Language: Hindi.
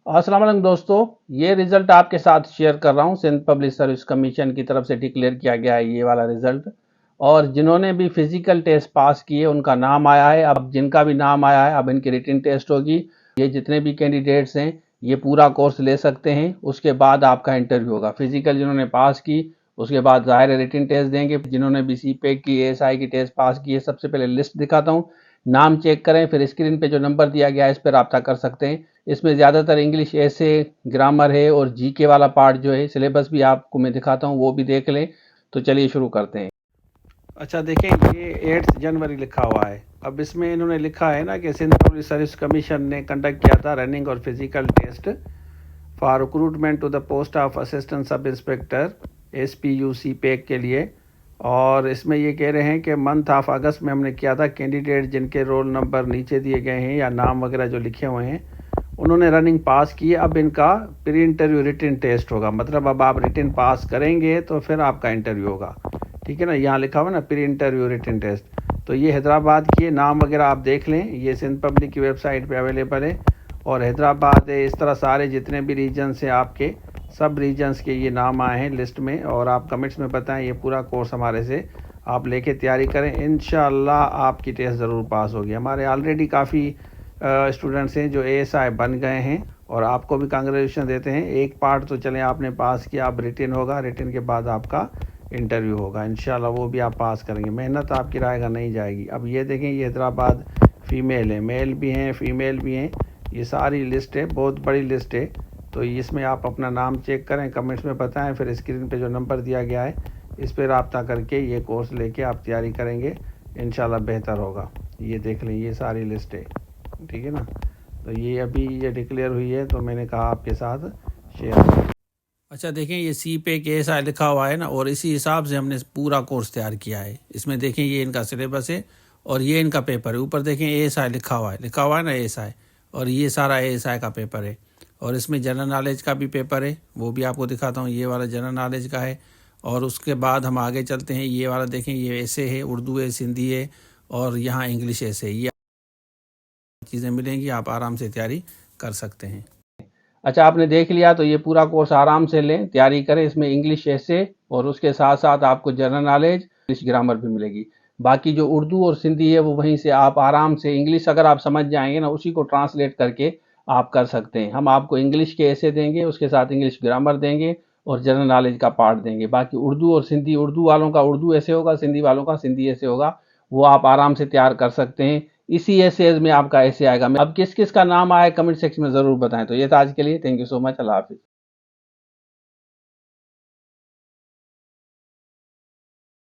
अस्सलाम वालेकुम दोस्तों, ये रिज़ल्ट आपके साथ शेयर कर रहा हूँ। सिंध पब्लिक सर्विस कमीशन की तरफ से डिक्लेयर किया गया है ये वाला रिज़ल्ट। और जिन्होंने भी फिजिकल टेस्ट पास किए उनका नाम आया है। अब जिनका भी नाम आया है अब इनकी रिटन टेस्ट होगी। ये जितने भी कैंडिडेट्स हैं ये पूरा कोर्स ले सकते हैं। उसके बाद आपका इंटरव्यू होगा। फिजिकल जिन्होंने पास की उसके बाद ज़ाहिर है रिटन टेस्ट देंगे। जिन्होंने भी CPEC की ASI की टेस्ट पास की है, सबसे पहले लिस्ट दिखाता हूँ, नाम चेक करें, फिर स्क्रीन पे जो नंबर दिया गया है इस पर रब्ता कर सकते हैं। इसमें ज़्यादातर इंग्लिश ऐसे ग्रामर है और जीके वाला पार्ट जो है सिलेबस भी आपको मैं दिखाता हूँ, वो भी देख लें। तो चलिए शुरू करते हैं। अच्छा देखें, ये 8 जनवरी लिखा हुआ है। अब इसमें इन्होंने लिखा है ना कि सिंध पब्लिक सर्विस कमीशन ने कंडक्ट किया था रनिंग और physical test for recruitment to the post of assistant sub inspector SPU CPEC के लिए। और इसमें ये कह रहे हैं कि मंथ ऑफ अगस्त में हमने किया था। कैंडिडेट जिनके रोल नंबर नीचे दिए गए हैं या नाम वगैरह जो लिखे हुए हैं उन्होंने रनिंग पास की है। अब इनका प्री इंटरव्यू रिटन टेस्ट होगा, मतलब अब आप रिटन पास करेंगे तो फिर आपका इंटरव्यू होगा। ठीक है ना, यहाँ लिखा हुआ ना प्री इंटरव्यू रिटन टेस्ट। तो ये हैदराबाद के नाम वगैरह आप देख लें, ये सिंध पब्लिक की वेबसाइट पे अवेलेबल है। और हैदराबाद है, इस तरह सारे जितने भी रीजन्स हैं आपके, सब रीजन्स के ये नाम आए हैं लिस्ट में। और आप कमेंट्स में बताएं, ये पूरा कोर्स हमारे से आप लेके तैयारी करें, इंशाल्लाह आपकी टेस्ट ज़रूर पास होगी। हमारे ऑलरेडी काफ़ी स्टूडेंट्स हैं जो ASI बन गए हैं और आपको भी कांग्रेचुलेशन देते हैं। एक पार्ट तो चलें आपने पास किया, अब रिटन होगा, रिटन के बाद आपका इंटरव्यू होगा, इंशाल्लाह वो भी आप पास करेंगे। मेहनत आपकी रायगा नहीं जाएगी। अब ये देखें, ये हैदराबाद फ़ीमेल है, मेल भी हैं फ़ीमेल भी हैं, ये सारी लिस्ट है, बहुत बड़ी लिस्ट है। तो इसमें आप अपना नाम चेक करें, कमेंट्स में बताएं, फिर स्क्रीन पे जो नंबर दिया गया है इस पर रब्ता करके ये कोर्स लेके आप तैयारी करेंगे, इंशाल्लाह बेहतर होगा। ये देख लें, ये सारी लिस्ट है, ठीक है ना। तो ये अभी ये डिक्लेयर हुई है तो मैंने कहा आपके साथ शेयर। अच्छा देखें, ये CPEC ASI लिखा हुआ है ना, और इसी हिसाब से हमने पूरा कोर्स तैयार किया है। इसमें देखें ये इनका सिलेबस है और ये इनका पेपर है। ऊपर देखें ASI लिखा हुआ है ना ASI, और ये सारा ASI का पेपर है। और इसमें जनरल नॉलेज का भी पेपर है, वो भी आपको दिखाता हूँ। ये वाला जनरल नॉलेज का है। और उसके बाद हम आगे चलते हैं, ये वाला देखें, ये ऐसे है, उर्दू है, सिंधी है, और यहाँ इंग्लिश ऐसे। ये चीज़ें मिलेंगी, आप आराम से तैयारी कर सकते हैं। अच्छा आपने देख लिया तो ये पूरा कोर्स आराम से लें, तैयारी करें। इसमें इंग्लिश ऐसे और उसके साथ साथ आपको जनरल नॉलेज, इंग्लिश ग्रामर भी मिलेगी। बाकी जो उर्दू और सिंधी है वो वहीं से आप आराम से, इंग्लिश अगर आप समझ जाएंगे ना उसी को ट्रांसलेट करके आप कर सकते हैं। हम आपको इंग्लिश के ऐसे देंगे, उसके साथ इंग्लिश ग्रामर देंगे और जनरल नॉलेज का पार्ट देंगे। बाकी उर्दू और सिंधी, उर्दू वालों का उर्दू ऐसे होगा, सिंधी वालों का सिंधी ऐसे होगा, वो आप आराम से तैयार कर सकते हैं। इसी ऐसे में आपका ऐसे आएगा। अब किस किस का नाम आया कमेंट सेक्शन में ज़रूर बताएं। तो ये था आज के लिए, थैंक यू सो मच, अल्लाह हाफिज़।